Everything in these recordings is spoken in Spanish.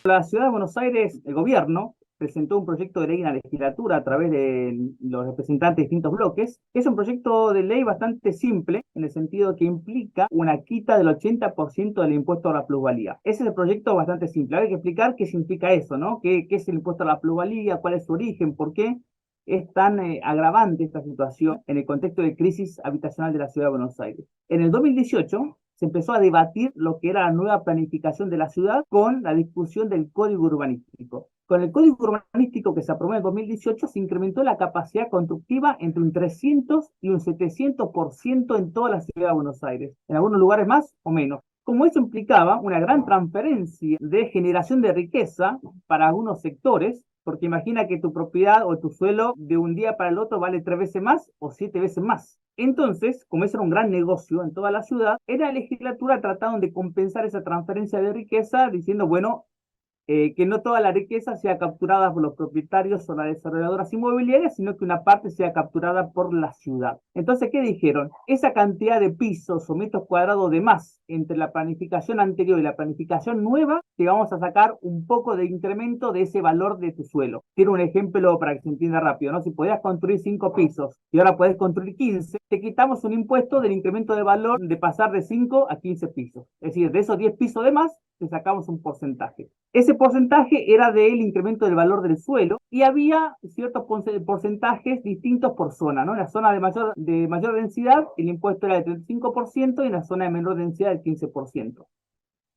La Ciudad de Buenos Aires, el gobierno, presentó un proyecto de ley en la legislatura a través de los representantes de distintos bloques. Es un proyecto de ley bastante simple, en el sentido que implica una quita del 80% del impuesto a la plusvalía. Ese es el proyecto bastante simple. Hay que explicar qué significa eso, ¿no? ¿Qué es el impuesto a la plusvalía? ¿Cuál es su origen? ¿Por qué es tan agravante esta situación en el contexto de crisis habitacional de la Ciudad de Buenos Aires? En el 2018 se empezó a debatir lo que era la nueva planificación de la ciudad con la discusión del código urbanístico. Con el código urbanístico que se aprobó en el 2018 se incrementó la capacidad constructiva entre un 300 y un 700% en toda la ciudad de Buenos Aires, en algunos lugares más o menos. Como eso implicaba una gran transferencia de generación de riqueza para algunos sectores, porque imagina que tu propiedad o tu suelo de un día para el otro vale 3 veces más o 7 veces más. Entonces, como eso era un gran negocio en toda la ciudad, en la legislatura trataron de compensar esa transferencia de riqueza diciendo, bueno, que no toda la riqueza sea capturada por los propietarios o las desarrolladoras inmobiliarias, sino que una parte sea capturada por la ciudad. Entonces, ¿qué dijeron? Esa cantidad de pisos o metros cuadrados de más entre la planificación anterior y la planificación nueva, te vamos a sacar un poco de incremento de ese valor de tu suelo. Quiero un ejemplo para que se entienda rápido, ¿no? Si podías construir 5 pisos y ahora podés construir 15, te quitamos un impuesto del incremento de valor de pasar de 5 a 15 pisos. Es decir, de esos 10 pisos de más, te sacamos un porcentaje. Ese porcentaje era del incremento del valor del suelo y había ciertos porcentajes distintos por zona, ¿no? En la zona de mayor densidad el impuesto era del 35% y en la zona de menor densidad del 15%.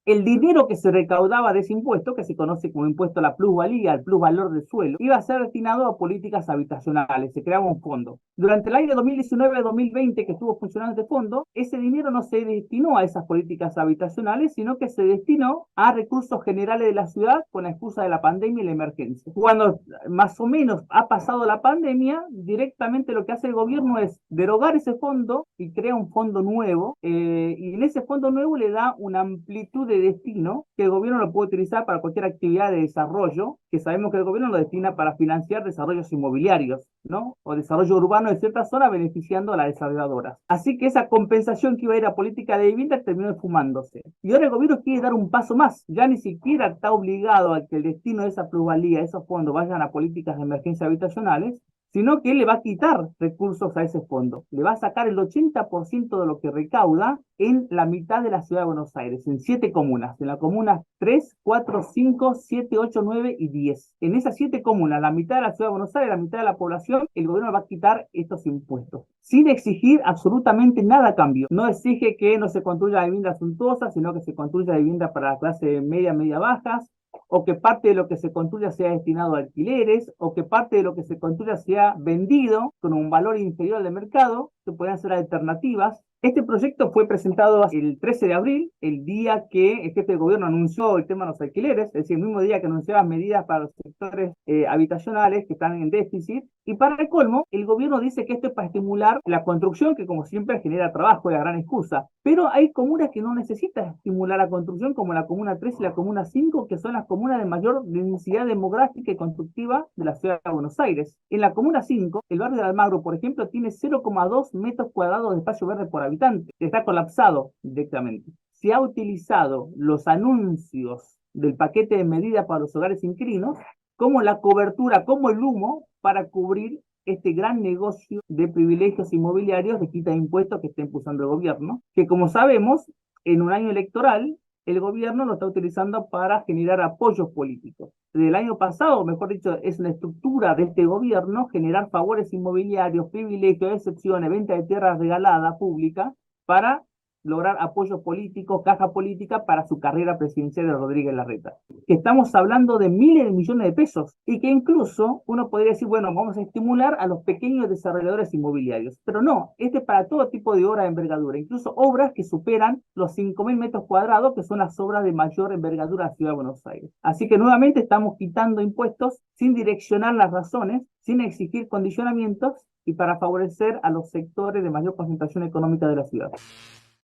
El dinero que se recaudaba de ese impuesto, que se conoce como impuesto a la plusvalía, al plusvalor del suelo, iba a ser destinado a políticas habitacionales, se creaba un fondo. Durante el año 2019-2020 que estuvo funcionando este fondo, ese dinero no se destinó a esas políticas habitacionales, sino que se destinó a recursos generales de la ciudad con la excusa de la pandemia y la emergencia. Cuando más o menos ha pasado la pandemia, directamente lo que hace el gobierno es derogar ese fondo y crea un fondo nuevo, y en ese fondo nuevo le da una amplitud de destino que el gobierno lo puede utilizar para cualquier actividad de desarrollo, que sabemos que el gobierno lo destina para financiar desarrollos inmobiliarios, ¿no? O desarrollo urbano de ciertas zonas beneficiando a las desarrolladoras. Así que esa compensación que iba a ir a política de vivienda terminó esfumándose. Y ahora el gobierno quiere dar un paso más. Ya ni siquiera está obligado a que el destino de esa plusvalía, de esos fondos, vayan a políticas de emergencia habitacionales, sino que le va a quitar recursos a ese fondo. Le va a sacar el 80% de lo que recauda en la mitad de la ciudad de Buenos Aires, en 7 comunas, en la comuna 3, 4, 5, 7, 8, 9 y 10. En esas 7 comunas, la mitad de la ciudad de Buenos Aires, la mitad de la población, el gobierno va a quitar estos impuestos, sin exigir absolutamente nada a cambio. No exige que no se construya vivienda suntuosa, sino que se construya vivienda para la clase media, media bajas, o que parte de lo que se construya sea destinado a alquileres, o que parte de lo que se construya sea vendido con un valor inferior al de mercado, que puedan ser alternativas. Este proyecto fue presentado el 13 de abril, el día que el jefe de gobierno anunció el tema de los alquileres, es decir, el mismo día que anunciaba medidas para los sectores habitacionales que están en déficit. Y para el colmo, el gobierno dice que esto es para estimular la construcción, que como siempre genera trabajo, es la gran excusa. Pero hay comunas que no necesitan estimular la construcción, como la comuna 3 y la comuna 5, que son las comunas de mayor densidad demográfica y constructiva de la ciudad de Buenos Aires. En la comuna 5, el barrio de Almagro, por ejemplo, tiene 0,2 metros cuadrados de espacio verde por habitante. Está colapsado directamente. Se ha utilizado los anuncios del paquete de medidas para los hogares inquilinos como la cobertura, como el humo para cubrir este gran negocio de privilegios inmobiliarios de quita de impuestos que está impulsando el gobierno, que como sabemos, en un año electoral, el gobierno lo está utilizando para generar apoyos políticos. Desde el año pasado, mejor dicho, es una estructura de este gobierno generar favores inmobiliarios, privilegios, excepciones, venta de tierras regalada pública para lograr apoyo político, caja política para su carrera presidencial de Rodríguez Larreta. Que estamos hablando de miles de millones de pesos y que incluso uno podría decir, bueno, vamos a estimular a los pequeños desarrolladores inmobiliarios. Pero no, este es para todo tipo de obra de envergadura, incluso obras que superan los 5.000 metros cuadrados, que son las obras de mayor envergadura de la Ciudad de Buenos Aires. Así que nuevamente estamos quitando impuestos sin direccionar las razones, sin exigir condicionamientos y para favorecer a los sectores de mayor concentración económica de la ciudad.